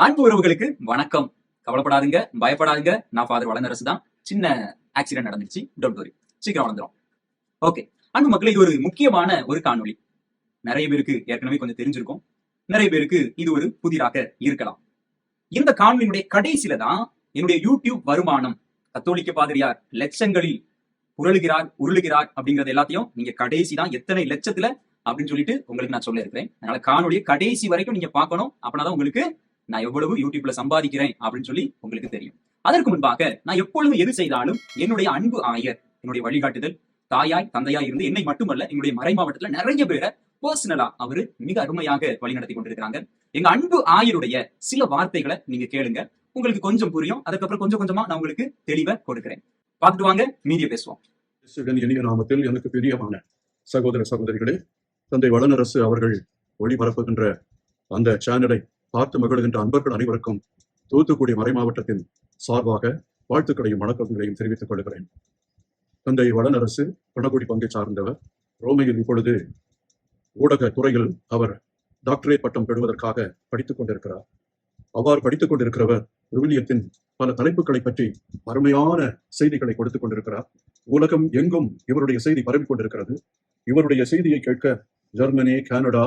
அன்பு உறவுகளுக்கு வணக்கம். கவலைப்படாதீங்க, பயப்படாதீங்க. நான் ஃபாதர் வளனரசு தான். சின்ன ஆக்சிடென்ட் நடந்துருச்சு. Don't worry. சீக்கிரம் வளர்ந்துரும். ஓகே. அன்பு மக்களே, இது ஒரு முக்கியமான ஒரு காணொளி. நிறைய பேருக்கு ஏற்கனவே கொஞ்சம் தெரிஞ்சிருக்கும். நிறைய பேருக்கு இது ஒரு புதிராக இருக்கலாம். இந்த காணொளியினுடைய கடைசியில தான் என்னுடைய யூடியூப் வருமானம், கத்தோலிக்க பாதிரியார் லட்சங்களில் புரளுகிறார், உருளுகிறார் அப்படிங்கறது எல்லாத்தையும் நீங்க கடைசி தான் எத்தனை லட்சத்துல அப்படின்னு சொல்லிட்டு உங்களுக்கு நான் சொல்ல இருக்கிறேன். அதனால காணொலியை கடைசி வரைக்கும் நீங்க பார்க்கணும். அப்படின்னா உங்களுக்கு நான் எவ்வளவு யூடியூப்ல சம்பாதிக்கிறேன் அப்படின்னு சொல்லி உங்களுக்கு தெரியும். அதற்கு முன்பாக நான் எப்பொழுதும் எது செய்தாலும் என்னுடைய அன்பு ஆயர், என்னுடைய வழிகாட்டுதல், தாயாய் தந்தையாய் இருந்து என்னை மட்டுமல்ல என்னுடைய மறை மாவட்டத்துல நிறைய பேரை பர்சனலா அவரு மிக அருமையாக வழிநடத்தி கொண்டிருக்கிறாங்க. எங்க அன்பு ஆயருடைய சில வார்த்தைகளை நீங்க கேளுங்க, உங்களுக்கு கொஞ்சம் புரியும். அதுக்கப்புறம் கொஞ்சம் கொஞ்சமா நான் உங்களுக்கு தெளிவை கொடுக்கிறேன். பார்த்துட்டு வாங்க, மீதிய பேசுவோம். இனிய நாமத்தில் எனக்கு பிரியமான சகோதர சகோதரிகளே, தந்தை வளனரசு அவர்கள் ஒளிபரப்புகின்ற அந்த சேனலை பார்த்து மகிழ்கின்ற அன்பர்கள் அனைவருக்கும் தூத்துக்குடி மறை மாவட்டத்தின் சார்பாக வாழ்த்துக்களையும் வணக்கங்களையும் தெரிவித்துக் கொள்கிறேன். தந்தை வளனரசு பணகுடி பங்கை சார்ந்தவர். ரோமையில் இப்பொழுது ஊடக துறையில் அவர் டாக்டரேட் பட்டம் பெறுவதற்காக படித்துக் கொண்டிருக்கிறார். அவ்வாறு படித்துக் கொண்டிருக்கிறவர் விவிலியத்தின் பல தலைப்புகளை பற்றி அருமையான செய்திகளை கொடுத்துக் கொண்டிருக்கிறார். உலகம் எங்கும் இவருடைய செய்தி பரவிக் கொண்டிருக்கிறது. இவருடைய செய்தியை கேட்க ஜெர்மனி, கனடா,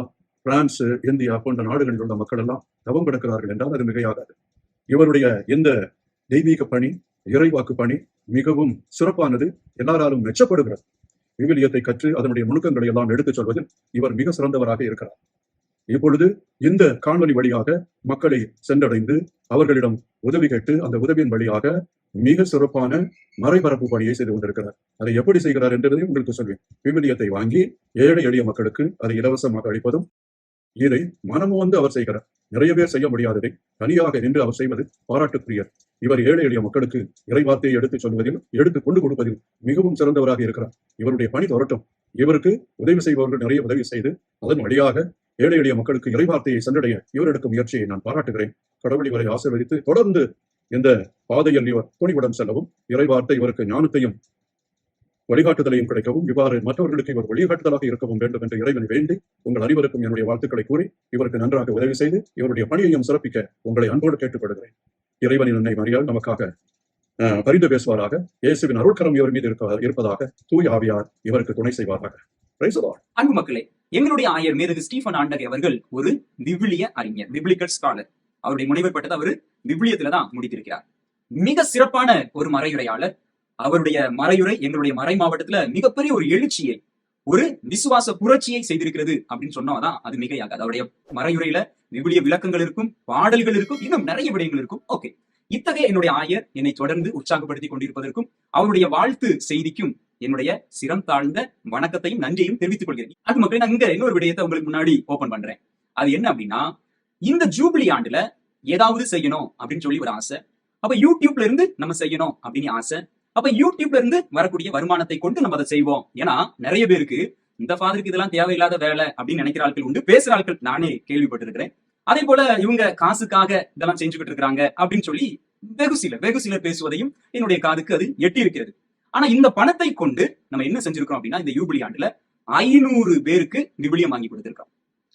பிரான்ஸ், இந்தியா போன்ற நாடுகளில் உள்ள மக்கள் எல்லாம் தவம் கிடக்கிறார்கள் என்றால் அது மிகையாகாது. இவருடைய இந்த தெய்வீக பணி, இறைவாக்கு பணி மிகவும் சிறப்பானது, எல்லாராலும் மெச்சப்படுகிறது. விவிலியத்தை கற்று அதனுடைய நுணுக்கங்களை எல்லாம் எடுத்துச் சொல்வதில் இவர் மிக சிறந்தவராக இருக்கிறார். இப்பொழுது இந்த காணொலி வழியாக மக்களை சென்றடைந்து அவர்களிடம் உதவி கேட்டு அந்த உதவியின் வழியாக மிக சிறப்பான மறைபரப்பு பணியை செய்து கொண்டிருக்கிறார். அதை எப்படி செய்கிறார் என்பதையும் உங்களுக்கு சொல்வேன். விவிலியத்தை வாங்கி ஏழை எளிய மக்களுக்கு அதை இலவசமாக அளிப்பதும் இதை மனமு வந்து அவர் செய்கிறார். நிறைய பேர் செய்ய முடியாததை தனியாக நின்று அவர் செய்வது பாராட்டுக்குரியர். இவர் ஏழை எளிய மக்களுக்கு இறைவார்த்தையை எடுத்துச் சொல்வதில், எடுத்து கொண்டு கொடுப்பதில் மிகவும் சிறந்தவராக இருக்கிறார். இவருடைய பணி தொடரட்டும். இவருக்கு உதவி செய்பவர்கள் நிறைய உதவி செய்து அதன் வழியாக ஏழை எளிய மக்களுக்கு இறைவார்த்தையை சென்றடைய இவர் எடுக்கும் முயற்சியை நான் பாராட்டுகிறேன். கடவுள் இவரை ஆசீர்வதித்து தொடர்ந்து இந்த பாதையில் இவர் துணிவுடன் செல்லவும், இறைவார்த்தை இவருக்கு ஞானத்தையும் வழிகாட்டுதலையும் கிடைக்கவும், இவ்வாறு மற்றவர்களுக்கு இவர் வழிகாட்டுதலாக இருக்கவும் வேண்டும் என்று இறைவனை வேண்டி உங்கள் அனைவருக்கும் என்னுடைய வாழ்த்துக்களை கூறி இவருக்கு நன்றாக உதவி செய்து இவருடைய பணியையும் சிறப்பிக்க உங்களை அன்போடு கேட்டுக்கொள்கிறேன். இறைவனின் அன்னை மரியாள் நமக்காக பரிந்து பேசுவாராக. இயேசுவின் அருட்கரம் இவர் மீது இருப்பதாக. தூய் ஆவியார் இவருக்கு துணை செய்வாராக. அன்பு மக்களே, எங்களுடைய ஆயர் மேதகு ஸ்டீஃபன் ஆண்டகை அவர்கள் ஒரு விவிலிய அறிஞர், பிப்ளிக்கல் ஸ்காலர். அவருடைய முனைவர் பட்டத்தை அவர் விவிலியத்துலதான் முடித்திருக்கிறார். மிக சிறப்பான ஒரு மறையுரையாளர். அவருடைய மறையுரை எங்களுடைய மறை மாவட்டத்துல மிகப்பெரிய ஒரு எழுச்சியை, ஒரு விசுவாச புரட்சியை செய்திருக்கிறது அப்படின்னு சொன்னாதான் அது மிகையாகாது. அவருடைய மறையுரையில விவிலிய விளக்கங்கள் இருக்கும், பாடல்கள் இருக்கும், இன்னும் நிறைய விடயங்கள் இருக்கும். ஓகே, இத்தகைய என்னுடைய ஆயர் என்னை தொடர்ந்து உற்சாகப்படுத்திக் கொண்டிருப்பதற்கும் அவருடைய வாழ்த்து செய்திக்கும் என்னுடைய சிரம் தாழ்ந்த வணக்கத்தையும் நன்றியையும் தெரிவித்துக் கொள்கிறேன். அது மக்கள், நான் இங்க இன்னொரு விடயத்தை உங்களுக்கு முன்னாடி ஓபன் பண்றேன். அது என்ன அப்படின்னா, இந்த ஜூபிலி ஆண்டுல ஏதாவது செய்யணும் அப்படின்னு சொல்லி ஒரு ஆசை. அப்ப யூடியூப்ல இருந்து நம்ம செய்யணும் அப்படின்னு ஆசை. அப்ப யூடியூப்ல இருந்து வரக்கூடிய வருமானத்தை கொண்டு நம்ம அதை செய்வோம். ஏன்னா நிறைய பேருக்கு இந்த ஃபாதருக்கு இதெல்லாம் தேவையில்லாத வேலை அப்படின்னு நினைக்கிற ஆட்கள் உண்டு, பேசுற ஆட்கள் நானே கேள்விப்பட்டிருக்கிறேன். அதே போல இவங்க காசுக்காக இதெல்லாம் செஞ்சுக்கிட்டு இருக்காங்க அப்படின்னு சொல்லி வெகு சிலர் பேசுவதையும் என்னுடைய காதுக்கு அது எட்டி இருக்கிறது. ஆனா இந்த பணத்தை கொண்டு நம்ம என்ன செஞ்சிருக்கோம் அப்படின்னா, இந்த யூபிலி ஆண்டுல 500 பேருக்கு விவிலியம் வாங்கி கொடுத்திருக்கோம்.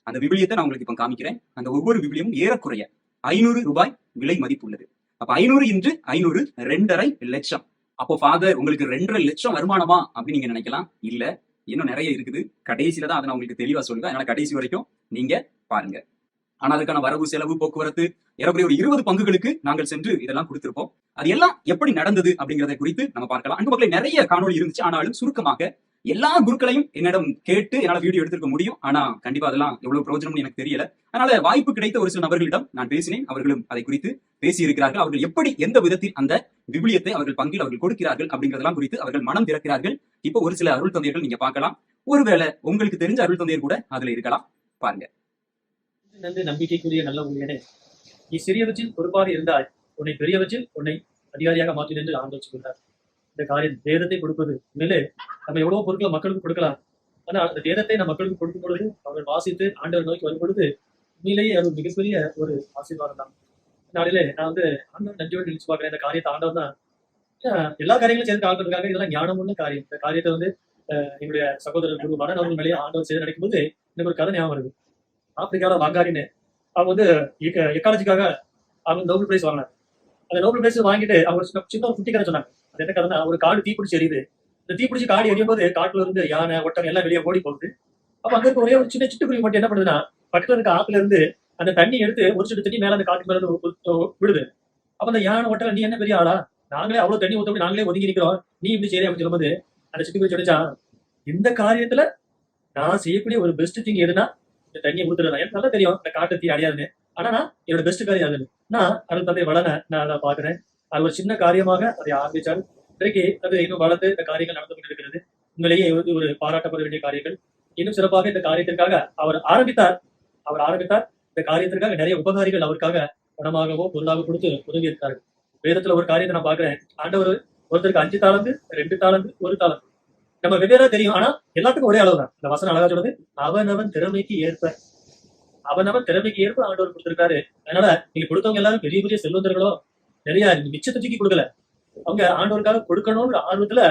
அந்த விவிலியத்தை நான் உங்களுக்கு இப்ப காமிக்கிறேன். அந்த ஒவ்வொரு விவிலியமும் ஏறக்குறைய 500 ரூபாய் விலை மதிப்பு உள்ளது. அப்ப 500 இன்று 500 2.5 லட்சம். அப்போ ஃபாதர் உங்களுக்கு 2.5 லட்சம் வருமானமா அப்படின்னு நீங்க நினைக்கலாம். இல்ல, இன்னும் நிறைய இருக்குது. கடைசியில தான் அதை நான் உங்களுக்கு தெளிவா சொல்லுவேன். அதனால கடைசி வரைக்கும் நீங்க பாருங்க. ஆனா அதுக்கான வரவு செலவு போக்குவரத்து ஏறக்குறைய ஒரு 20 பங்குகளுக்கு நாங்கள் சென்று இதெல்லாம் கொடுத்திருப்போம். அது எல்லாம் எப்படி நடந்தது அப்படிங்கறத குறித்து நம்ம பார்க்கலாம். அன்பு மக்களை, நிறைய காணொலி இருந்துச்சு. ஆனாலும் சுருக்கமாக எல்லா குருக்களையும் என்னிடம் கேட்டு என்னால வீடியோ எடுத்திருக்க முடியும். ஆனா கண்டிப்பா அதெல்லாம் எவ்வளவு பிரயோஜனம்னு எனக்கு தெரியல. அதனால வாய்ப்பு கிடைத்த ஒரு சில நபர்களிடம் நான் பேசினேன். அவர்களும் அதை குறித்து பேசியிருக்கிறார்கள். அவர்கள் எப்படி எந்த விதத்தில் அந்த விவிலியத்தை அவர்கள் பங்கில் அவர்கள் கொடுக்கிறார்கள் அப்படிங்கறதெல்லாம் குறித்து அவர்கள் மனம் திறக்கிறார்கள். இப்போ ஒரு சில அருள் தந்தையர்கள் நீங்க பார்க்கலாம். ஒருவேளை உங்களுக்கு தெரிஞ்ச அருள் தந்தையர் கூட அதுல இருக்கலாம். பாருங்க. நன்றி நம்பிக்கைக்குரிய நல்ல ஊழியனே, நீ சிறியவற்றில் பொறுப்பாக இருந்தால் உன்னை பெரியவற்றில் உன்னை அதிகாரியாக மாற்றினு என்று ஆண்டவர் சொல்கிறார். இந்த காரியம் வேதத்தை கொடுப்பது மேலே நம்ம எவ்வளவு பொருட்களை மக்களுக்கு கொடுக்கலாம். ஆனா அந்த வேதத்தை நம்ம மக்களுக்கு கொடுக்கும் பொழுது அவர்கள் வாசித்து ஆண்டவர் நோக்கி வரும் பொழுது உண்மையிலேயே அது மிகப்பெரிய ஒரு ஆசீர்வாதம் தான். நாளிலே நான் ஆண்டவர் நன்றியோடு நினைச்சு பார்க்கிறேன். இந்த காரியத்தை ஆண்டவர் தான் எல்லா காரியங்களும் சேர்ந்து ஆள்றதுக்காக இதெல்லாம் ஞானமுள்ள காரியம். இந்த காரியத்தை என்னுடைய சகோதரர் குரு மனன் அவர்கள் மேலேயே ஆண்டவர் செய்து நினைக்கும் போது எனக்கு ஒரு கதை ஞாபகம் வருது. ஆப்பிரிக்கால வாங்காரின்னு அவங்க எக்காலஜிக்காக அவங்க நோபல் பிரைஸ் வாங்கினாங்க. அந்த நோபல் பிரைஸ் வாங்கிட்டு அவங்க சின்ன ஒரு குட்டி கதை சொன்னாங்க. அது என்ன கதைன்னா, ஒரு காடு தீப்பிடிச்சு எரியுது. இந்த தீப்பிடிச்சு காடு எரியும் போது காட்டுல இருந்து யானை, ஒட்டகம் எல்லாம் வெளியே ஓடி போகுது. அப்ப அங்க இருக்க ஒரே ஒரு சின்ன சிட்டுக்குருவி மட்டும் என்ன பண்ணுதுன்னா, பக்கத்துல இருக்க ஆத்துல இருந்து அந்த தண்ணி எடுத்து ஒரு சிட்டு தண்ணி மேல அந்த காட்டு மேல விடுது. அப்ப அந்த யானை, ஒட்டகம், நீ என்ன பெரிய ஆளா, நாங்களே அவ்வளவு தண்ணி ஊத்த நாங்களே ஒதுங்கி நிக்கிறோம், நீ இப்படி செய்ய அப்படின்னு சொல்லும்போது அந்த சிட்டுக்குருவி சொல்லிச்சான், இந்த காரியத்துல நான் செய்யக்கூடிய ஒரு பெஸ்ட் திங் எதுனா இந்த தண்ணியை ஊத்துறதா. எனக்கு நல்லா தெரியும் இந்த காட்டு தீ அடையாதுன்னு. ஆனா நான் என்னோட பெஸ்ட் காரியம் அதுன்னு நான் அருள் தந்தை வளன நான் அதை பாக்குறேன். அது ஒரு சின்ன காரியமாக அதை ஆரம்பிச்சால் இன்றைக்கு அது இன்னும் வளர்ந்து இந்த காரியங்கள் நடந்து கொண்டிருக்கிறது. உண்மையிலேயே இது ஒரு பாராட்டப்பட வேண்டிய காரியங்கள். இன்னும் சிறப்பாக இந்த காரியத்திற்காக அவர் ஆரம்பித்தார். இந்த காரியத்திற்காக நிறைய உபகாரிகள் அவருக்காக பணமாகவோ பொருளாக கொடுத்து உதவி இருக்கிறார்கள். வேதத்துல ஒரு காரியத்தை நான் பாக்குறேன். ஆண்டவர் ஒருத்தருக்கு 5 தாளந்து, 2 தாளந்து, 1 தாளந்து, நம்ம வெவ்வேறா தெரியும். ஆனா எல்லாத்துக்கும் ஒரே அளவு தான். இந்த வசனம் அழகா சொல்றது, அவனவன் திறமைக்கு ஏற்ப ஆண்டவர் கொடுத்திருக்காரு. அதனால நீங்க கொடுத்தவங்க எல்லாரும் பெரிய பெரிய செல்வந்தர்களோ நிறைய மிச்சத்தை தூக்கி கொடுக்கல. அவங்க ஆண்டவருக்காக கொடுக்கணும்ன்ற ஆர்வத்துல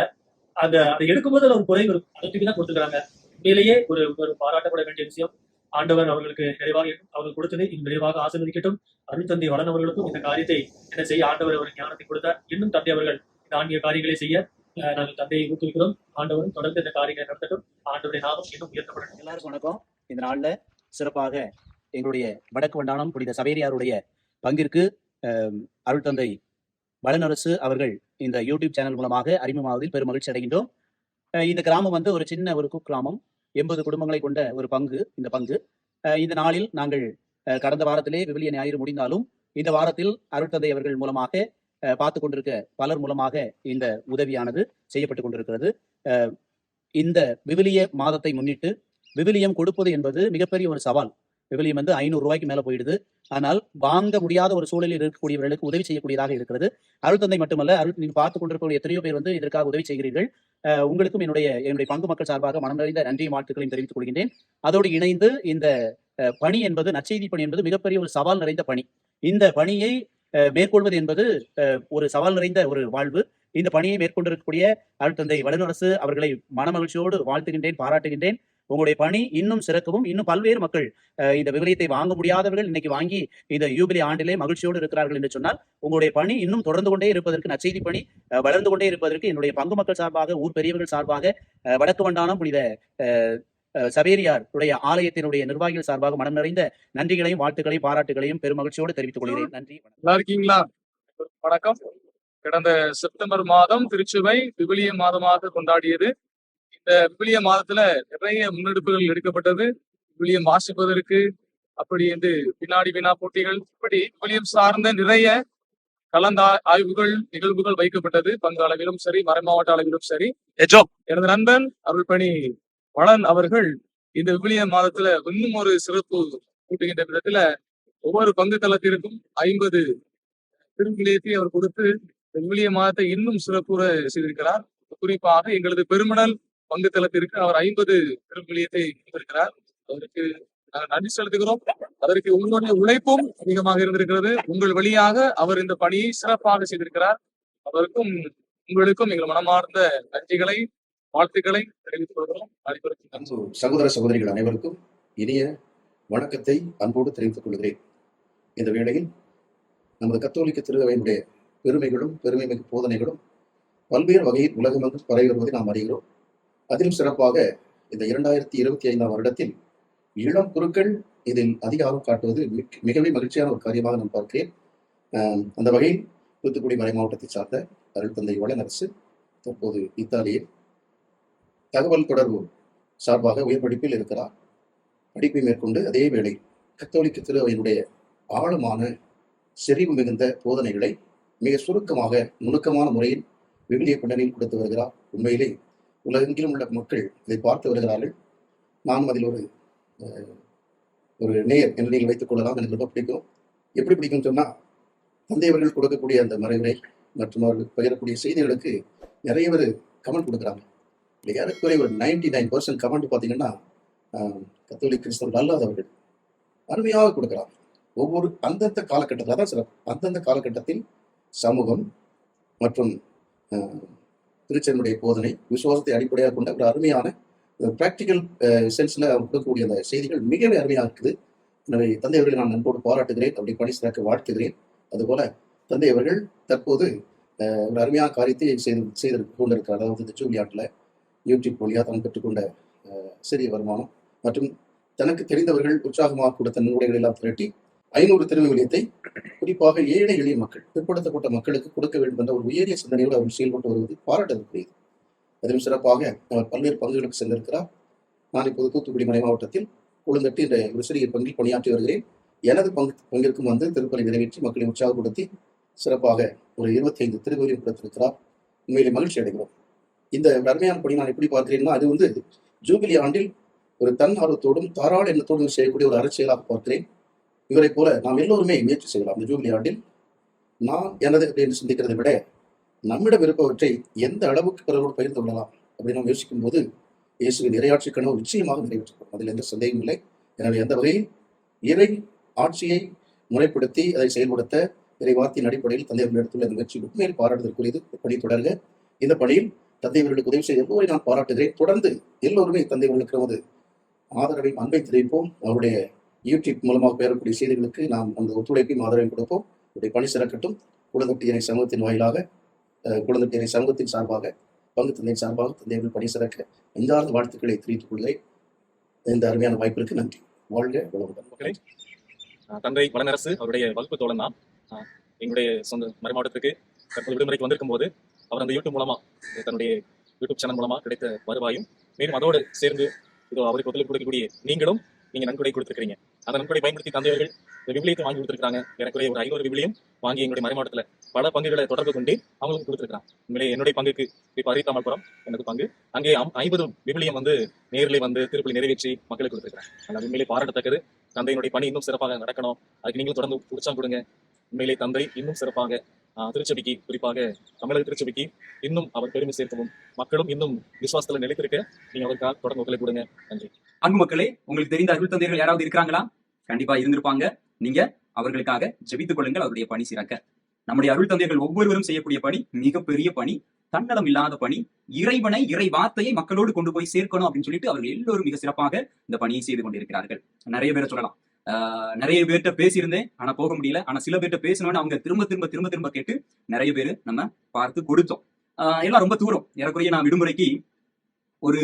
அதை எடுக்கும்போது அது ஒரு குறைவு இருக்கும். அதை தூக்கி தான் கொடுத்துருக்காங்க. உண்மையிலேயே ஒரு ஒரு பாராட்டப்பட வேண்டிய விஷயம். ஆண்டவர் அவர்களுக்கு நிறைவாக அவர்கள் கொடுத்ததை இன்னும் நிறைவாக ஆசீர்வதிக்கட்டும். அருள் தந்தை வளன் அவர்களுக்கும் இந்த காரியத்தை என்ன செய்ய ஆண்டவர் அவருக்கு ஞானத்தை கொடுத்தார். இன்னும் தந்தை அவர்கள் இந்த ஆன்மீக காரியங்களை செய்ய நாங்கள் தந்தையை ஊக்குவிக்கிறோம். ஆண்டவரும் தொடர்ந்து இந்த காரியங்களை நடத்தட்டும். ஆண்டவருடைய நாமம் இன்னும் உயர்த்தப்படட்டும். எல்லாருக்கும் வணக்கம். இந்த நாள்ல சிறப்பாக எங்களுடைய வடக்கு வண்டானம் புனித சவேரியாருடைய பங்கிற்கு அருள் தந்தை வளனரசு அவர்கள் இந்த யூடியூப் சேனல் மூலமாக அறிமுகமாவதில் பெரும் மகிழ்ச்சி அடைகின்றோம். இந்த கிராமம் வந்து ஒரு சின்ன ஒரு குக்கிராமம். 80 குடும்பங்களை கொண்ட ஒரு பங்கு. இந்த நாளில் நாங்கள் கடந்த வாரத்திலே விவிலிய ஞாயிறு முடிந்தாலும் இந்த வாரத்தில் அருள் தந்தை அவர்கள் மூலமாக பார்த்து கொண்டிருக்க பலர் மூலமாக இந்த உதவியானது செய்யப்பட்டு கொண்டிருக்கிறது. இந்த விவிலிய மாதத்தை முன்னிட்டு விவிலியம் கொடுப்பது என்பது மிகப்பெரிய ஒரு சவால். விவிலியம் வந்து 500 ரூபாய்க்கு மேல போயிடுது. ஆனால் வாங்க முடியாத ஒரு சூழலில் இருக்கக்கூடியவர்களுக்கு உதவி செய்யக்கூடியதாக இருக்கிறது. அருள் தந்தை மட்டுமல்ல, நீங்க பார்த்து கொண்டிருக்கக்கூடிய எத்தனையோ பேர் வந்து இதற்காக உதவி செய்கிறீர்கள். உங்களுக்கும் என்னுடைய பங்கு மக்கள் சார்பாக மனம் நிறைந்த நன்றியும் வாழ்த்துக்களையும் தெரிவித்துக் கொள்கின்றேன். அதோடு இணைந்து இந்த பணி என்பது, நற்செய்தி பணி என்பது மிகப்பெரிய ஒரு சவால் நிறைந்த பணி. இந்த பணியை மேற்கொள்வது என்பது ஒரு சவால் நிறைந்த ஒரு வாழ்வு. இந்த பணியை மேற்கொண்டிருக்கக்கூடிய அருள் தந்தை வளனரசு அவர்களை மனமகிழ்ச்சியோடு வாழ்த்துகின்றேன், பாராட்டுகின்றேன். உங்களுடைய பணி இன்னும் சிறக்கவும், இன்னும் பல்வேறு மக்கள் இந்த விவிலியத்தை வாங்க முடியாதவர்கள் இன்னைக்கு வாங்கி இந்த யூபிலி ஆண்டிலே மகிழ்ச்சியோடு இருக்கிறார்கள் என்று சொன்னால், உங்களுடைய பணி இன்னும் தொடர்ந்து கொண்டே இருப்பதற்கு, நற்செய்தி பணி வளர்ந்து கொண்டே இருப்பதற்கு என்னுடைய பங்கு மக்கள் சார்பாக, ஊர் பெரியவர்கள் சார்பாக, வடக்கு வண்டானம் புனித சவேரியார் உடைய ஆலயத்தினுடைய நிர்வாகிகள் சார்பாக மனம் நிறைந்த நன்றிகளையும் வாழ்த்துக்களையும் பாராட்டுகளையும் பெரும் மகிழ்ச்சியோடு தெரிவித்துக் கொள்கிறேன். நன்றி. நல்லா இருக்கீங்களா? வணக்கம். கடந்த செப்டம்பர் மாதம் திருச்சுவை விவிலிய மாதமாக கொண்டாடியது. இந்த விவிலிய மாதத்துல நிறைய முன்னெடுப்புகள் எடுக்கப்பட்டது. விவிலியம் வாசிப்பதற்கு, அப்படி என்று வினாடி வினா போட்டிகள், இப்படி விவிலியம் சார்ந்த நிறைய கலந்த ஆய்வுகள், நிகழ்வுகள் வைக்கப்பட்டது. பங்கு அளவிலும் சரி, மறைமாவட்ட அளவிலும் சரி. எனது நண்பன் அருள்பணி வளன் அவர்கள் இந்த விவிலிய மாதத்துல இன்னும் ஒரு சிறப்பு கூட்டுகின்ற விதத்துல ஒவ்வொரு பங்கு தளத்திற்கும் 50 திருவிழியத்தை அவர் கொடுத்து விவிலிய மாதத்தை இன்னும் சிறப்புற செய்திருக்கிறார். குறிப்பாக எங்களது பெருமணல் பங்கு தளத்திற்கு அவர் 50 திருவிழியத்தை கொடுத்திருக்கிறார். அவருக்கு நாங்கள் நன்றி செலுத்துகிறோம். அதற்கு உங்களுடைய உழைப்பும் அதிகமாக இருந்திருக்கிறது. உங்கள் வழியாக அவர் இந்த பணியை சிறப்பாக செய்திருக்கிறார். அவருக்கும் உங்களுக்கும் எங்கள் மனமார்ந்த நன்றிகளை, வாழ்த்துக்களை தெரிவித்துக் கொள்கிறோம். அன்பு சகோதர சகோதரிகள் அனைவருக்கும் இனிய வணக்கத்தை அன்போடு தெரிவித்துக் கொள்கிறேன். இந்த வேளையில் நமது கத்தோலிக்க திருவையினுடைய பெருமைகளும் பெருமைமிகு போதனைகளும் பல்வேறு வகையில் உலகமெங்கும் பரவி வருவதை நாம் அறிகிறோம். அதிலும் சிறப்பாக இந்த 2025ஆம் வருடத்தில் இளம் குருக்கள் இதில் அதிக ஆர்வம் காட்டுவது மிகவே மகிழ்ச்சியான ஒரு காரியமாக நான் பார்க்கிறேன். அந்த வகையில் தூத்துக்குடி மறை மாவட்டத்தை சார்ந்த அருள் தந்தை வளனரசு தற்போது இத்தாலியில் தகவல் தொடர்பு சார்பாக உயர் படிப்பில் இருக்கிறார். படிப்பை மேற்கொண்டு அதே வேளை கத்தோலிக்க திருவையினுடைய ஆழமான செறிவு மிகுந்த போதனைகளை மிக சுருக்கமாக, நுணுக்கமான முறையில் விவிலிய பின்னணியில் கொடுத்து வருகிறார். உண்மையிலே உலகெங்கிலும் உள்ள மக்கள் இதை பார்த்து வருகிறார்கள். நானும் அதில் ஒரு நேயர் என்று நீங்கள் வைத்துக் கொள்ளலாம். எனக்கு ரொம்ப பிடிக்கும். எப்படி பிடிக்கும் சொன்னால், தந்தையவர்கள் கொடுக்கக்கூடிய அந்த மறைவுரை மற்றும் அவர்கள் பகிரக்கூடிய செய்திகளுக்கு நிறைய பேர் கமெண்ட் கொடுக்குறாங்க. ஏறக்குறைய ஒரு 99% கமெண்ட் பார்த்தீங்கன்னா கத்தோலிக் கிறிஸ்தவர்கள் அல்லாதவர்கள் அருமையாக கொடுக்குறாங்க. ஒவ்வொரு அந்தந்த காலகட்டத்தில், அதான் சிறப்பு, அந்தந்த காலகட்டத்தில் சமூகம் மற்றும் திருச்செனுடைய போதனை, விசுவாசத்தை அடிப்படையாக கொண்ட ஒரு அருமையான பிராக்டிக்கல் சென்ஸ்ல கொடுக்கக்கூடிய அந்த செய்திகள் மிகவே அருமையாக இருக்குது. எனவே தந்தையர்களை நான் நண்போடு பாராட்டுகிறேன். அப்படி பணி சிறக்க வாழ்த்துகிறேன். அதுபோல தந்தை அவர்கள் தற்போது ஒரு அருமையான காரியத்தை செய்து கொண்டிருக்கிறார். அதாவது இந்த ஜூபிலி ஆண்டில் யூடியூப் வழியாக தான் பெற்றுக்கொண்ட சிறிய வருமானம் மற்றும் தனக்கு தெரிந்தவர்கள் உற்சாகமாக கொடுத்த நன்கொடைகள் எல்லாம் திரட்டி 500 திருவிவிலியத்தை குறிப்பாக ஏழை எளிய மக்கள், பிற்படுத்தப்பட்ட மக்களுக்கு கொடுக்க வேண்டும் என்ற ஒரு உயரிய சிந்தனையோடு அவர் செயல்பட்டு வருவது பாராட்டக்கூடியது. அதிலும் சிறப்பாக அவர் பல்வேறு பங்குகளுக்கு சென்றிருக்கிறார். நான் இப்போது தூத்துக்குடி மறை மாவட்டத்தில் கொழுந்தட்டு என்ற ஒரு சிறிய பங்கில் பணியாற்றி வருகிறேன். எனது பங்கிற்கும் வந்து திருப்பலி நிறைவேற்றி மக்களை உற்சாகப்படுத்தி சிறப்பாக ஒரு 25 திருவிவிலியம் கொடுத்திருக்கிறார். உண்மையிலே மகிழ்ச்சி அடைகிறோம். இந்த அருமையான பணி நான் எப்படி பார்க்கிறேன்னா, அது வந்து ஜூபிலி ஆண்டில் ஒரு தன் ஆர்வத்தோடும் தாராள எண்ணத்தோடும் செய்யக்கூடிய ஒரு அரசியலாக பார்க்கிறேன். இவரை போல நாம் எல்லோருமே முயற்சி செய்யலாம். இந்த ஜூபிலி ஆண்டில் நான் எனது என்று சிந்திக்கிறதை விட நம்மிடம் இருப்பவற்றை எந்த அளவுக்கு பிறரோடு பகிர்ந்து கொள்ளலாம் அப்படின்னு நாம் யோசிக்கும் போது இயேசுவின் இறையாட்சி கனவு நிச்சயமாக நிறைவேற்றப்படும். அதில் எந்த சந்தேகமும் இல்லை. எனவே அந்த வகையில் இறை ஆட்சியை முறைப்படுத்தி அதை செயல்படுத்த இறை வார்த்தையின் அடிப்படையில் தந்தையர்கள் எடுத்துள்ள இந்த முயற்சி உண்மையில் பாராட்டுதற்குரியது. பணி தொடர்க. இந்த பணியில் தந்தையர்களுக்கு உதவி செய்ய எல்லோரை நான் பாராட்டுகிறேன். தொடர்ந்து எல்லோருமே தந்தையர்களுக்கு நமது ஆதரவை அன்பை தெரிவிப்போம். அவருடைய யூடியூப் மூலமாக பெறக்கூடிய செய்திகளுக்கு நாம் அந்த ஒத்துழைப்பையும் ஆதரவையும் கொடுப்போம். அவருடைய பணி சிறக்கட்டும். குழந்தட்டு இறை சமூகத்தின் வாயிலாக, குழந்தட்டு இறை சமூகத்தின் சார்பாக, பங்கு தந்தையின் சார்பாக தந்தையர்கள் பணி சிறக்க நெஞ்சார்ந்த வாழ்த்துக்களை தெரிவித்துக் கொள்கிறேன். இந்த அருமையான வாய்ப்பிற்கு நன்றி. வாழ்க வளமுடன். தந்தை வளனரசு அவருடைய வகுப்பு தோழன் தான். எங்களுடைய சொந்த மறை மாவட்டத்துக்கு தற்போது விடுமுறைக்கு வந்திருக்கும் போது அவர் அந்த யூடியூப் மூலமா, தன்னுடைய யூடியூப் சேனல் மூலமா கிடைத்த வருவாயும் மேலும் அதோடு சேர்ந்து இதோ அவருக்கு ஒத்துழைப்பு கொடுக்கக்கூடிய நீங்க நன்கொடை கொடுத்துருக்கீங்க. அந்த நன்கொடை பயன்படுத்தி தந்தையர்கள் இந்த விவிலியத்தை வாங்கி கொடுத்துருக்காங்க. எனக்குரிய ஒரு 500 விவிலியம் வாங்கி எங்களுடைய மறை மாவட்டத்தில் பல பங்குகளை தொடர்பு கொண்டு அவங்களுக்கு கொடுத்துருக்காங்க. உண்மையிலே என்னுடைய பங்குக்கு இப்போ அரித்தாமல்புரம் எனது பங்கு, அங்கே 50 விவிலியம் வந்து நேரிலே வந்து திருப்பலி நிறைவேற்றி மக்களுக்கு கொடுத்துருக்காங்க. அதனால் உண்மையிலே பாராட்டத்தக்கது. தந்தையினுடைய பணி இன்னும் சிறப்பாக நடக்கணும். அதுக்கு நீங்களும் தொடர்ந்து உற்சாகம் கொடுங்க. உண்மையிலே தந்தை இன்னும் சிறப்பாக திருச்சபைக்கு, குறிப்பாக தமிழக திருச்சபைக்கு இன்னும் அவர் பெருமை சேர்க்கவும், மக்களும் இன்னும் விசுவாசத்துல நிலைத்திருக்க நீங்க அவருக்காக தொடர்ந்து ஒத்துழைப்பு கொடுங்க. நன்றி. அன்பு மக்களே, உங்களுக்கு தெரிந்த அருள் தந்தையர்கள் யாராவது இருக்கிறாங்களா? கண்டிப்பா இருந்திருப்பாங்க. நீங்க அவர்களுக்காக ஜெபித்துக் கொள்ளுங்கள். அவருடைய பணி சிறக்க. நம்முடைய அருள் தந்தையர்கள் ஒவ்வொருவரும் செய்யக்கூடிய பணி மிகப்பெரிய பணி, தன்னலம் இல்லாத பணி. இறைவனை, இறை வார்த்தையை மக்களோடு கொண்டு போய் சேர்க்கணும் அப்படின்னு சொல்லிட்டு அவர்கள் எல்லோரும் மிக சிறப்பாக இந்த பணியை செய்து கொண்டிருக்கிறார்கள். நிறைய பேரை சொல்லலாம். நிறைய பேர்கிட்ட பேசியிருந்தேன், ஆனா போக முடியல. ஆனா சில பேர்கிட்ட பேசணும்னு அவங்க திரும்ப கேட்டு நிறைய பேர் நம்ம பார்த்து கொடுத்தோம். எல்லாம் ரொம்ப தூரம். ஏறக்குறைய நான் விடுமுறைக்கு ஒரு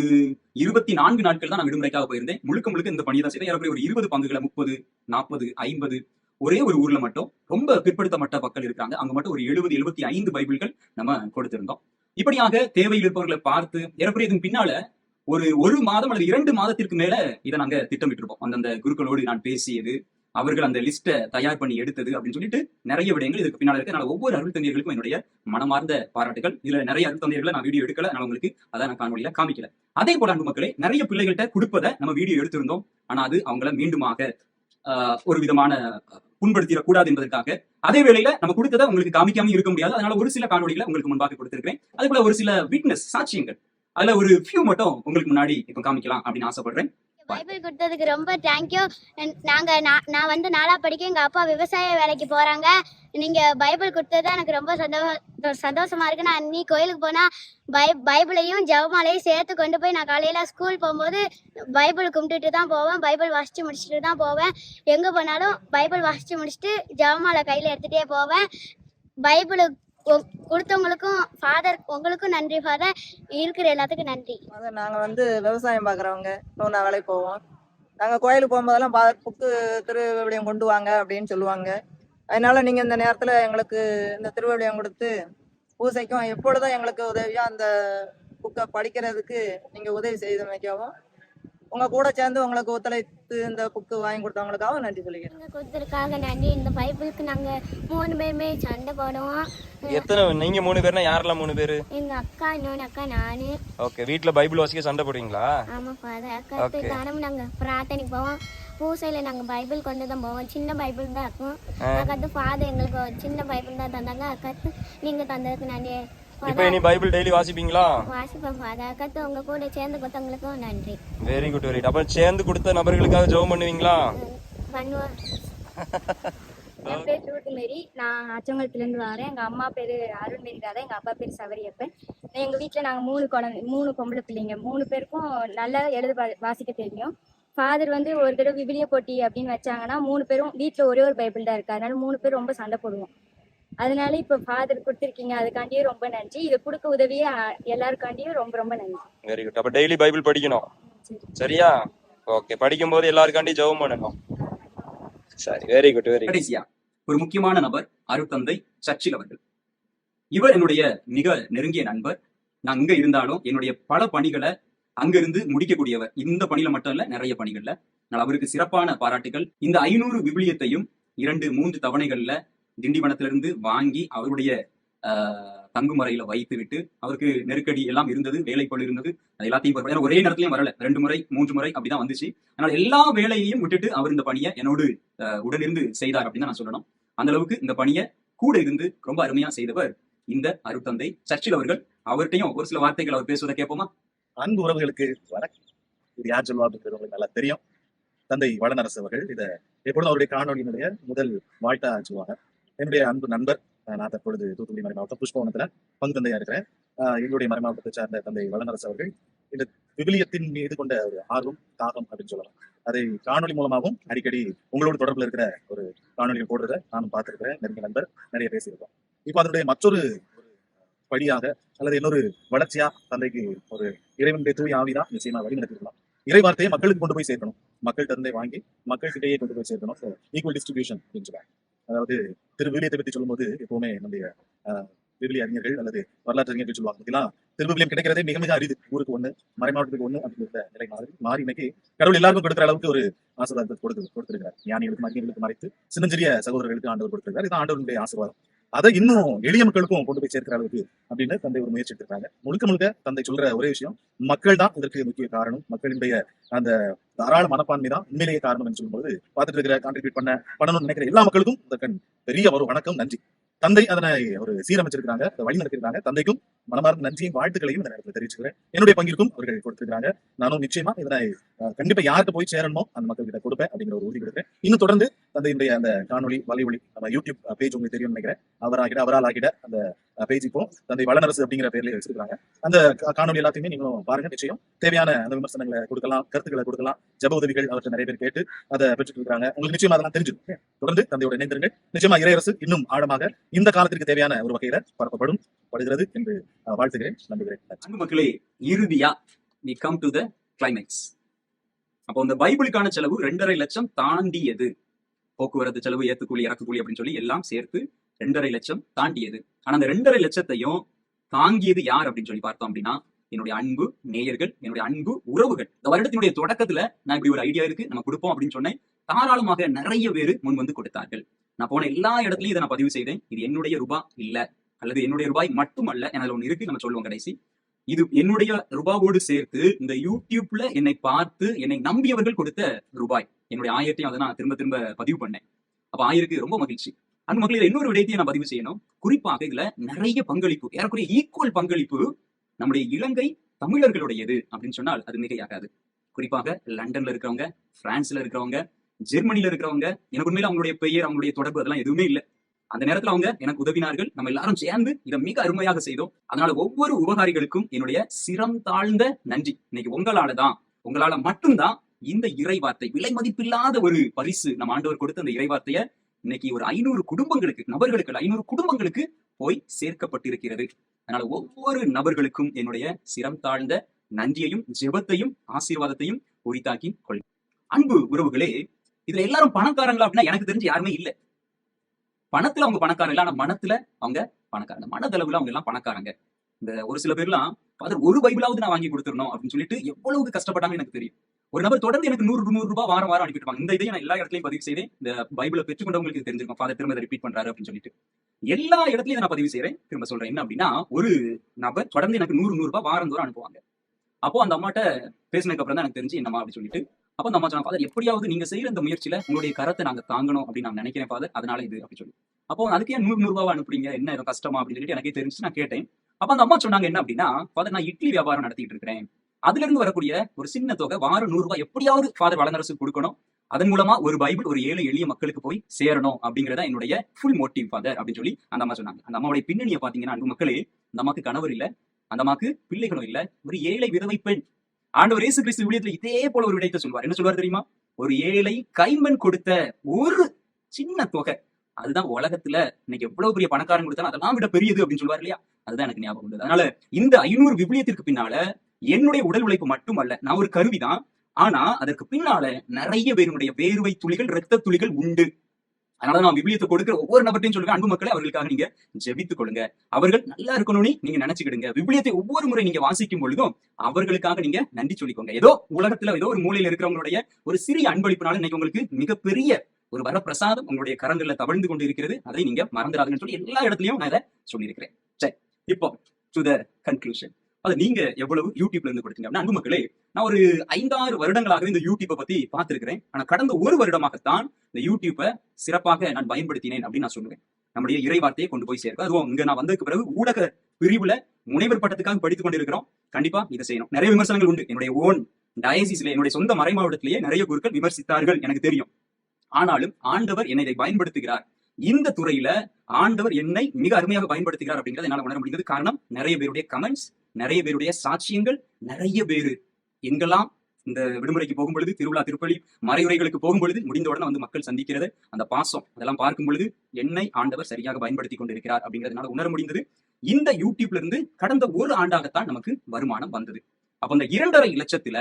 24 நாட்கள் தான் நான் விடுமுறைக்காக போயிருந்தேன். முழுக்க இந்த பணியை தான் செய்தேன். ஏறக்குறைய ஒரு 20 பங்குகளை 30, 40, 50 ஒரே ஒரு ஊர்ல மட்டும் ரொம்ப பிற்படுத்தப்பட்ட மக்கள் இருக்காங்க. அங்க மட்டும் ஒரு 70, 75 பைபிள்கள் நம்ம கொடுத்திருந்தோம். இப்படியாக தேவையில் இருப்பவர்களை பார்த்து ஏறக்குறைய இதன் பின்னால ஒரு மாதம் அல்லது 2 மாதத்திற்கு மேல இதை நாங்க திட்டமிட்டிருப்போம். அந்தந்த குருக்களோடு நான் பேசியது, அவர்கள் அந்த லிஸ்ட்டை தயார் பண்ணி எடுத்தது அப்படின்னு சொல்லிட்டு நிறைய விடயங்கள் இதுக்கு பின்னால இருக்கு. அதனால ஒவ்வொரு அருள் தந்தையர்களுக்கும் என்னுடைய மனமார்ந்த பாராட்டுகள். இதுல நிறைய அருள் தந்தையர்களை நான் வீடியோ எடுக்கல, நான் உங்களுக்கு அதான் நான் காணொலியில காமிக்கல. அதே போல அன்பு மக்களே, நிறைய பிள்ளைகள்கிட்ட கொடுப்பதை நம்ம வீடியோ எடுத்திருந்தோம். ஆனா அது அவங்கள மீண்டுமாக ஒரு விதமான புண்படுத்திடக்கூடாது என்பதற்காக அதே வேளையில நம்ம கொடுத்ததை உங்களுக்கு காமிக்காம இருக்க முடியாது. அதனால ஒரு சில காணொலிகளை உங்களுக்கு முன்பாக கொடுத்திருக்கிறேன். அதே போல ஒரு சில விட்னஸ் சாட்சியங்கள், அதுல ஒரு ஃபியூ மட்டும் உங்களுக்கு முன்னாடி இப்ப காமிக்கலாம் அப்படின்னு ஆசைப்படுறேன். பைபிள் கொடுத்ததுக்கு ரொம்ப தேங்க்யூ. நான் வந்து 4ஆம் படிக்க எங்க அப்பா விவசாய வேலைக்கு போறாங்க. நீங்க பைபிள் கொடுத்தது எனக்கு ரொம்ப சந்தோஷமா இருக்கு. நான் நீ கோயிலுக்கு போனா பைபிளையும் ஜெபமாலையும் சேர்த்து கொண்டு போய் நான் காலையில ஸ்கூல் போகும்போது பைபிள் கும்பிட்டுட்டு தான் போவேன். பைபிள் வாசிச்சு முடிச்சுட்டு தான் போவேன். எங்க போனாலும் பைபிள் வாசிச்சு முடிச்சுட்டு ஜெபமாலை கையில எடுத்துட்டே போவேன். பைபிள் கொடுத்தவங்களுக்கும் ஃபாதர், உங்களுக்கும் நன்றி ஃபாதர். இருக்கிற எல்லாத்துக்கும் நன்றி. நாங்கள் வந்து விவசாயம் பார்க்குறவங்க, நோனா வேலைக்கு போவோம். நாங்கள் கோயிலுக்கு போகும்போதெல்லாம் ஃபாதர் புக்கு திருவிவிலியம் கொண்டு வாங்க அப்படின்னு சொல்லுவாங்க. அதனால நீங்கள் இந்த நேரத்தில் எங்களுக்கு இந்த திருவிவிலியம் கொடுத்து பூசைக்கும் எப்பொழுதும் எங்களுக்கு உதவியாக அந்த புக்கை படிக்கிறதுக்கு நீங்கள் உதவி செய்து வைக்கவும், உங்கள் கூட சேர்ந்து உங்களுக்கு ஒத்துழைத்து இந்த புக்கு வாங்கி கொடுத்தவங்களுக்காக நன்றி சொல்லிக்கிறேன். நீங்கள் கொடுத்ததுக்காக நன்றி. இந்த பைபிளுக்கு நாங்கள் 3 பேருமே சண்டை போடுவோம். எத்தனை நீங்க 3 பேர்னா யாரெல்லாம் 3 பேரு? எங்க அக்கா, இன்னொன்று அக்கா, நானு. ஓகே, வீட்ல பைபிள் வாசிக்க சண்டை போடுவீங்களா? ஆமா ஃபாதர். அக்கா தினமும் நாங்க பிரார்த்தனைக்கு போவோம். பூசையில நாங்க பைபிள் கொண்டு தான் போவோம். சின்ன பைபிள் தான் இருக்கும். அக்கத்து ஃபாதர் எங்களுக்கு சின்ன பைபிள் தான் தந்தாங்க. அக்கத்து நீங்க தந்ததுக்கு நன்றி. இப்போ நீ பைபிள் டெய்லி வாசிப்பீங்களா? வாசிப்பேன் ஃபாதர். அக்கத்து உங்க கூட சேர்ந்து கொடுத்தவங்களுக்கும் நன்றி. Very good, very good. அப்ப சேர்ந்து கொடுத்த நபர்களுக்காக ஜெபம் பண்ணுவீங்களா? பண்ணுவோம். என் பேர் ஜோதிமேரி. நான் அச்சங்கலத்துலேருந்து வரேன். எங்கள் அம்மா பேர் அருள்மேரி ராதா, எங்கள் அப்பா பேர் சவரியப்பன். எங்கள் வீட்டில் நாங்கள் 3 பொம்பளை பிள்ளைங்க. 3 பேருக்கும் நல்லா எழுத வாசிக்க தெரியும். ஃபாதர் வந்து ஒரு தடவை விவிலிய போட்டி அப்படின்னு வச்சாங்கன்னா 3 பேரும் வீட்டில் ஒரே ஒரு பைபிள் தான் இருக்கு. அதனால 3 பேர் ரொம்ப சண்டை போடுவோம். அதனால இப்போ ஃபாதர் கொடுத்துருக்கீங்க, அதுக்காண்டியே ரொம்ப நன்றி. இதை கொடுக்க உதவியே எல்லாருக்காண்டியும் ரொம்ப ரொம்ப நன்றி. Very good. அப்ப டெய்லி பைபிள் படிக்கணும், சரி. சரியா? ஓகே, படிக்கும் போது எல்லாருக்காண்டி ஜெபம் பண்ணணும். சரி, வெரி குட், வெரி குட். கடைசியா ஒரு முக்கியமான நபர் அருட்தந்தை சர்ச்சில் அவர்கள். இவர் என்னுடைய மிக நெருங்கிய நண்பர். நான் இங்க இருந்தாலும் என்னுடைய பல பணிகளை அங்கிருந்து முடிக்கக்கூடியவர். இந்த பணியில மட்டும் இல்ல, நிறைய பணிகள்ல. நான் அவருக்கு சிறப்பான பாராட்டுகள். இந்த 500 விவிலியத்தையும் 2-3 தவணைகள்ல திண்டிவனத்திலிருந்து வாங்கி அவருடைய தங்குமறையில வைத்து விட்டு, அவருக்கு நெருக்கடி எல்லாம் இருந்தது, வேலைப்பளு இருந்தது, அது எல்லாத்தையும் ஒரே நேரத்திலையும் வரல, 2 முறை 3 முறை அப்படிதான் வந்துச்சு. அதனால எல்லா வேலையையும் விட்டுட்டு அவர் இந்த பணியை என்னோடு உடனிருந்து செய்தார் அப்படின்னு தான் நான் சொல்லணும். அந்த அளவுக்கு இந்த பணியை கூட இருந்து ரொம்ப அருமையா செய்தவர் இந்த அருட்தந்தை சர்ச்சில் அவர்கள். அவர்கிட்டையும் ஒரு சில வார்த்தைகள் அவர் பேசுவதை கேட்போமா? அன்பு உறவுகளுக்கு வணக்கம். இது யார் சொல்லுவா அப்படிங்கிறது உங்களுக்கு நல்லா தெரியும். தந்தை வளனரசு அவர்கள் இதை எப்பொழுதும் அவருடைய காணொலியினுடைய முதல் வாழ்த்தா சொல்லுவாங்க. என்னுடைய அன்பு நண்பர், நான் தற்பொழுது தூத்துக்குடி மறை மாவட்டம் புஷ்பவனத்துல பங்கு தந்தையா இருக்கிறேன். எங்களுடைய மறை மாவட்டத்தை சார்ந்த தந்தை வளனரசு அவர்கள் இந்த விவிலியத்தின் மீது கொண்ட ஒரு ஆர்வம், தாகம் அப்படின்னு சொல்லலாம். அதை காணொலி மூலமாகவும் அடிக்கடி உங்களோட தொடர்புல இருக்கிற ஒரு காணொலியை போடுறத நானும் பார்த்திருக்கிறேன். நெருங்கிய நண்பர், நிறைய பேசியிருக்கோம். இப்போ அதனுடைய மற்றொரு படியாக அல்லது இன்னொரு வளர்ச்சியா தந்தைக்கு ஒரு இறைவனுடைய தூய் ஆவிதான் நிச்சயமா வழி நடத்திருக்கலாம். இறைவார்த்தையை மக்களுக்கு கொண்டு போய் சேர்க்கணும், மக்கள்கிட்ட இருந்தே வாங்கி மக்கள்கிட்டயே கொண்டு போய் சேர்க்கணும். ஈக்குவல் டிஸ்ட்ரிபியூஷன் அப்படின்னு சொல்லுவாங்க. அதாவது திருவிவிலியத்தை பற்றி சொல்லும் போது எப்பவுமே நம்முடைய விவிலிய அறிஞர்கள் அல்லது வரலாற்று அறிஞர்கள் சொல்லுவாங்க, பார்த்தீங்களா, திருவிவிலியம் கிடைக்கிறதே மிக மிக அரிது, ஊருக்கு 1 மறைமாவட்டத்துக்கு 1 அப்படிங்கிற நிலை மாறி இன்னைக்கு கடவுள் எல்லாருக்கும் கொடுக்குற அளவுக்கு ஒரு ஆசீர்வாதத்தை கொடுத்திருக்கிறார். ஞானிகளுக்கும் அறிஞர்களுக்கு மறைத்து சின்னஞ்சிறிய சகோதரர்களுக்கு ஆண்டவர் கொடுத்திருக்காரு. இதுதான் ஆண்டவருடைய ஆசீர்வாதம். அதை இன்னும் எளிய மக்களுக்கும் கொண்டு போய் சேர்க்கிற அளவுக்கு அப்படின்னு தந்தை ஒரு முயற்சி எடுத்திருக்காங்க. முழுக்க தந்தை சொல்ற ஒரே விஷயம், மக்கள் தான் இதற்கு முக்கிய காரணம், மக்களுடைய அந்த தாராள மனப்பான்மை தான் உண்மையிலேயே காரணம் என்று சொல்லும்போது பார்த்துட்டு இருக்கிற கான்ட்ரிபியூட் பண்ணணும்னு நினைக்கிற எல்லா மக்களுக்கும் இதற்கு பெரிய ஒரு வணக்கம், நன்றி. தந்தை அதனை ஒரு சீரமைச்சிருக்காங்க, வழி நடத்திருக்காங்க. தந்தைக்கும் மனமார்ந்த நன்றியும் வாழ்த்துக்களையும் இந்த நேரத்தில் தெரிவிச்சுக்கிறேன். என்னுடைய பங்கிற்கும் அவர்கள் கொடுத்திருக்காங்க. நானும் நிச்சயமா இதனை கண்டிப்பா யாருக்கு போய் சேரணுமோ அந்த மக்கள் கிட்ட கொடுப்பேன் அப்படிங்கிற ஒரு உறுதி கொடுக்கிறேன். இன்னும் தொடர்ந்து தந்தையுடைய அந்த காணொலி வலைவொலி நம்ம யூடியூப் பேஜ் உங்களுக்கு தெரியும் நினைக்கிறேன். அவரால் ஆகிட அந்த பேஜ் இப்போ தந்தை வளனரசு அப்படிங்கிற பேர்ல வச்சிருக்காங்க. அந்த காணொலி எல்லாத்தையுமே நீங்களும் பாருங்க. நிச்சயம் தேவையான அந்த விமர்சனங்களை கொடுக்கலாம், கருத்துக்களை கொடுக்கலாம், ஜப உதவிகள் அவற்றை நிறைய பேர் கேட்டு அதை பெற்றுட்டு இருக்காங்க. உங்களுக்கு நிச்சயமா அதெல்லாம் தெரிஞ்சிருக்கும். தொடர்ந்து தந்தையோட இணைந்திருங்கள். நிச்சயமா இறையரசு இன்னும் ஆழமாக இந்த காலத்திற்கு தேவையான ஒரு வகையில பரப்பப்படுகிறது என்று வாழ்த்துகிறேன், நம்புகிறேன். அன்பு மக்களே, இறுதியா we come to the climax. அப்போ இந்த பைபிளுக்கான செலவு 2.5 லட்சம் தாண்டியது. போக்குவரத்து செலவு, ஏத்துக்கூலி, இறக்குக்கூலி அப்படின்னு சொல்லி எல்லாம் சேர்த்து 2.5 லட்சம் தாண்டியது. ஆனா அந்த 2.5 லட்சத்தையும் தாங்கியது யார் அப்படின்னு சொல்லி பார்த்தோம் அப்படின்னா, என்னுடைய அன்பு நேயர்கள், என்னுடைய அன்பு உறவுகள். இந்த வருடத்தினுடைய தொடக்கத்துல நான் இப்படி ஒரு ஐடியா இருக்கு, நம்ம கொடுப்போம் அப்படின்னு சொன்னேன். தாராளமாக நிறைய பேர் முன் வந்து கொடுத்தார்கள். நான் போன எல்லா இடத்துலயும் இதை நான் பதிவு செய்தேன். இது என்னுடைய ரூபாய் இல்ல, அல்லது என்னுடைய ரூபாய் மட்டுமல்ல, அதில் ஒண்ணு இருக்கு, நம்ம சொல்லுவோம் கடைசி. இது என்னுடைய ரூபாவோடு சேர்த்து இந்த யூடியூப்ல என்னை பார்த்து என்னை நம்பியவர்கள் கொடுத்த ரூபாய். என்னுடைய 1000ஐயும் அதை நான் திரும்ப பதிவு பண்ணேன். அப்ப 1000க்கு ரொம்ப மகிழ்ச்சி. அந்த மக்கள் இன்னொரு விடயத்தையும் நான் பதிவு செய்யணும். குறிப்பாக இதுல நிறைய பங்களிப்பு, ஏறக்குறைய ஈக்குவல் பங்களிப்பு நம்முடைய இலங்கை தமிழர்களுடையது அப்படின்னு சொன்னால் அது மிகையாகாது. குறிப்பாக லண்டன்ல இருக்கிறவங்க, பிரான்ஸ்ல இருக்கிறவங்க, ஜெர்மனில இருக்கிறவங்க, எனக்கு உண்மையில அவங்களுடைய பெயர், அவங்களுடைய தொடர்பு அதெல்லாம் எதுவுமே இல்லை. அந்த நேரத்துல அவங்க எனக்கு உதவினார்கள். நம்ம எல்லாரும் சேர்ந்து இதை மிக அருமையாக செய்தோம். அதனால ஒவ்வொரு உபகாரிகளுக்கும் என்னுடைய சிரம் தாழ்ந்த நன்றி. இன்னைக்கு உங்களால மட்டும்தான் இந்த இறைவார்த்தை, விலை மதிப்பில்லாத ஒரு பரிசு நம்ம ஆண்டவர் கொடுத்த அந்த இறைவார்த்தையை இன்னைக்கு ஒரு 500 குடும்பங்களுக்கு, நபர்களுக்கு 500 குடும்பங்களுக்கு போய் சேர்க்கப்பட்டிருக்கிறது. அதனால ஒவ்வொரு நபர்களுக்கும் என்னுடைய சிரம் தாழ்ந்த நன்றியையும் ஜெபத்தையும் ஆசீர்வாதத்தையும் உரித்தாக்கி கொள். அன்பு உறவுகளே, இதுல எல்லாரும் பணக்காரங்களா அப்படின்னா எனக்கு தெரிஞ்சு யாருமே இல்லை. பணத்துல அவங்க பணக்காரங்க இல்ல, ஆனா மனத்துல அவங்க பணக்காரங்க. மனதளவுல அவங்க எல்லாம் பணக்காரங்க. இந்த ஒரு சில பேர்லாம் ஒரு பைபிளாவது நான் வாங்கி கொடுத்துடணும் அப்படின்னு சொல்லிட்டு எவ்வளவு கஷ்டப்பட்டாங்க எனக்கு தெரியும். ஒரு நபர் தொடர்ந்து எனக்கு 100 ரூபாய் வாரம் அனுப்பிட்டு இந்த இதையும் நான் எல்லா இடத்துலயும் பதிவு செய்தேன். இந்த பைபிளை பெற்றுக்கொண்டவங்களுக்கு தெரிஞ்சிருக்கும், ஃபாதர் திரும்ப ரிப்பீட் பண்றாரு அப்படின்னு சொல்லிட்டு எல்லா இடத்துலயும் நான் பதிவு செய்யறேன். திரும்ப சொல்றேன், என்ன அப்படின்னா, ஒரு நபர் தொடர்ந்து எனக்கு 100 ரூபாய் வாரந்தோறும் அனுப்புவாங்க. அப்போ அந்த அம்மாட்ட பேசினதுக்கு அப்புறம் தான் எனக்கு தெரிஞ்சு என்னமா அப்படின்னு சொல்லிட்டு, அப்போ அந்த அம்மா சொன்னா, ஃபாதர் எப்படியாவது நீங்க செய்யற இந்த முயற்சியில உங்களுடைய கரத்தை நாங்க தாங்கணும் அப்படின்னு நான் நினைக்கிறேன் ஃபாதர், அதனால இது அப்படின்னு சொல்லி. அப்போ அதுக்கு ஏன் 100 ரூபாய் அனுப்புறீங்க, என்ன ஏதோ கஷ்டமா அப்படின்னு சொல்லிட்டு எனக்கே தெரிஞ்சு நான் கேட்டேன். அப்ப அந்த அம்மா சொன்னாங்க என்ன அப்படின்னா, ஃபாதர் நான் இட்லி வியாபாரம் நடத்திட்டு இருக்கிறேன், அதுல இருந்து வரக்கூடிய ஒரு சின்ன தொகை வாரம் 100 ரூபாய் எப்படியாவது ஃபாதர் வளனரசு கொடுக்கணும், அதன் மூலமா ஒரு பைபிள் ஒரு ஏழை எளிய மக்களுக்கு போய் சேரணும் அப்படிங்கறத என்னுடைய ஃபுல் மோட்டிவ் ஃபாதர் அப்படின்னு சொல்லி அந்த அம்மா சொன்னாங்க. அந்த அம்மாவுடைய பின்னணியை பாத்தீங்கன்னா, அன்பு மக்களே, அந்த அம்மாக்கு கணவர் இல்ல, அந்த அம்மாக்கு பிள்ளைகளும் இல்ல, ஒரு ஏழை விதவை பெண். ஆண்டவர் இயேசு கிறிஸ்து விவிலியத்துல இதே போல ஒரு விடயத்தை சொல்வார். என்ன சொல்வார் தெரியுமா? ஒரு ஏழை கைம்பெண் கொடுத்த ஒரு சின்ன தொகை, அதுதான் உலகத்துல இன்னைக்கு எவ்வளவு பெரிய பணக்காரன் கொடுத்தாலும் அதெல்லாம் விட பெரியது அப்படின்னு சொல்லுவார் இல்லையா? அதுதான் எனக்கு ஞாபகம் வந்தது. அதனால இந்த 500 விவிலியத்திற்கு பின்னால என்னுடைய உடல் உழைப்பு மட்டுமல்ல, நான் ஒரு கருவிதான். ஆனா அதற்கு பின்னால நிறைய பேருடைய வேர்வை துளிகள், இரத்த துளிகள் உண்டு. அதனால நான் விவிலியத்தை கொடுக்கிற ஒவ்வொரு நபர்ட்டையும் சொல்லுவேன், அன்பு மக்களை அவர்களுக்காக நீங்க ஜெபித்துக் கொள்ளுங்க. அவர்கள் நல்லா இருக்கணும்னு நீங்க நினைச்சுக்கிடுங்க. விவிலியத்தை ஒவ்வொரு முறை நீங்க வாசிக்கும் பொழுதும் அவர்களுக்காக நீங்க நன்றி சொல்லிக்கோங்க. ஏதோ உலகத்துல ஏதோ ஒரு மூலையில இருக்கிறவங்களுடைய ஒரு சிறிய அன்பளிப்புனால இன்னைக்கு உங்களுக்கு மிகப்பெரிய ஒரு வரப்பிரசாதம் உங்களுடைய கரங்கள்ல தவழ்ந்து கொண்டு இருக்கிறது. அதை நீங்க மறந்துடாதுன்னு சொல்லி எல்லா இடத்துலயும் நான் இதை சொல்லியிருக்கிறேன். சரி, இப்போ டு த கன்க்ளூஷன். அது நீங்க எவ்வளவு யூடியூப்ல இருந்து கொடுத்தீங்க அப்படின்னா, அன்பு மக்களே, நான் ஒரு 5-6 வருடங்களாகவே இந்த யூடியூப்பை பத்தி பார்த்திருக்கிறேன். ஆனா கடந்த ஒரு வருடமாகத்தான் இந்த யூடியூப்பை சிறப்பாக நான் பயன்படுத்தினேன் அப்படின்னு நான் சொல்லுவேன். நம்முடைய இறை வார்த்தையை கொண்டு போய் சேர்க்க, அதுவும் இங்க நான் வந்ததுக்கு பிறகு ஊடக பிரிவுல முனைவர் பட்டத்துக்காக படித்துக் கொண்டிருக்கிறோம். கண்டிப்பா இதை செய்யணும். நிறைய விமர்சனங்கள் உண்டு. என்னுடைய ஓன் டயசிஸ்ல, என்னுடைய சொந்த மறை மாவட்டத்திலேயே நிறைய குருக்கள் விமர்சித்தார்கள், எனக்கு தெரியும். ஆனாலும் ஆண்டவர் என்னை இதை பயன்படுத்துகிறார். இந்த துறையில ஆண்டவர் என்னை மிக அருமையாக பயன்படுத்துகிறார் அப்படிங்கறத என்னால உணர முடிந்தது. காரணம், நிறைய பேருடைய கமெண்ட்ஸ், நிறைய பேருடைய சாட்சியங்கள், நிறைய பேரு எங்கெல்லாம் இந்த விடுமுறைக்கு போகும் பொழுது, திருவிழா திருப்பலி மறைவுரைகளுக்கு போகும் பொழுது முடிந்த உடனே வந்து மக்கள் சந்திக்கிறது, அந்த பாசம், அதெல்லாம் பார்க்கும் பொழுது என்னை ஆண்டவர் சரியாக பயன்படுத்தி கொண்டிருக்கிறார் அப்படிங்கறதுனால உணர முடிந்தது. இந்த யூடியூப்ல இருந்து கடந்த ஒரு ஆண்டாகத்தான் நமக்கு வருமானம் வந்தது. அப்ப இந்த 2.5 லட்சத்துல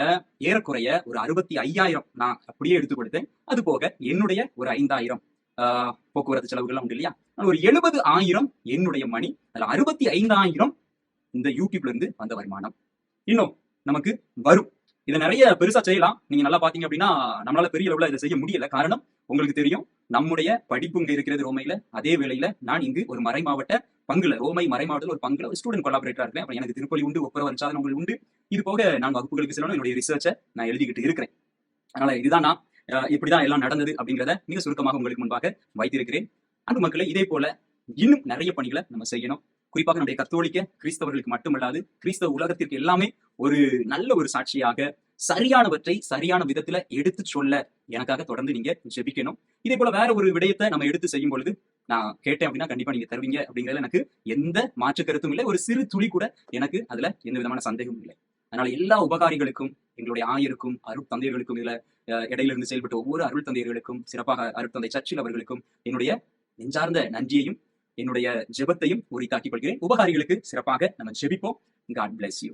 ஏறக்குறைய ஒரு 65,000 நான் அப்படியே எடுத்து கொடுத்தேன். அது போக என்னுடைய ஒரு 5,000 போக்குவரத்து செலவுகள் உண்டு இல்லையா? ஒரு 70,000 என்னுடைய மணி, அதுல 65,000 இந்த யூடியூப்ல இருந்து வந்த வருமானம். இன்னும் நமக்கு வரும். இதை நிறைய பெருசா செய்யலாம். நீங்க நல்லா பாத்தீங்க அப்படின்னா நம்மளால பெரிய அளவுல இதை செய்ய முடியல. காரணம், உங்களுக்கு தெரியும், நம்முடைய படிப்பு இங்க இருக்கிறது ரோமையில. அதே வேளையில நான் இங்கு ஒரு மறை மாவட்ட பங்குல, ரோமை மறை மாவட்டத்தில் ஒரு பங்குல ஒரு ஸ்டூடெண்ட் கொலாபரேட்டரா இருக்கேன். அப்புறம் எனக்கு திருப்பலி உண்டு, ஒப்புரவு சாதனங்கள் உண்டு. இது போக நான் வகுப்புகளுக்கு செல்லணும், என்னுடைய ரிசர்ச்சை நான் எழுதிக்கிட்டு இருக்கிறேன். அதனால இதுதான் நான் இப்படிதான் எல்லாம் நடந்தது அப்படிங்கிறத மிக சுருக்கமாக உங்களுக்கு முன்பாக வைத்திருக்கிறேன். அன்பு மக்களை, இதே போல இன்னும் நிறைய பணிகளை நம்ம செய்யணும். குறிப்பாக நம்முடைய கத்தோலிக்க கிறிஸ்தவர்களுக்கு மட்டுமல்லாது கிறிஸ்தவ உலகத்திற்கு எல்லாமே ஒரு நல்ல ஒரு சாட்சியாக சரியானவற்றை சரியான விதத்துல எடுத்து சொல்ல எனக்காக தொடர்ந்து நீங்க ஜெபிக்கணும். இதே போல வேற ஒரு விடயத்தை நம்ம எடுத்து செய்யும் பொழுது நான் கேட்டேன் அப்படின்னா கண்டிப்பா நீங்க தருவீங்க அப்படிங்கறதுல எனக்கு எந்த மாற்று கருத்தும் இல்லை. ஒரு சிறு துளி கூட எனக்கு அதுல எந்த விதமான சந்தேகமும் இல்லை. அதனால எல்லா உபகாரிகளுக்கும், எங்களுடைய ஆயருக்கும், அருள் தந்தையர்களுக்கும், இதுல இடையில இருந்து செயல்பட்ட ஒவ்வொரு அருள் தந்தையர்களுக்கும், சிறப்பாக அருள் தந்தை சர்ச்சில் அவர்களுக்கும் என்னுடைய நெஞ்சார்ந்த நன்றியையும் என்னுடைய ஜெபத்தையும் உரித்தாக்கிக் கொள்கிறேன். உபகாரிகளுக்கு சிறப்பாக நம்ம ஜெபிப்போம். God bless you.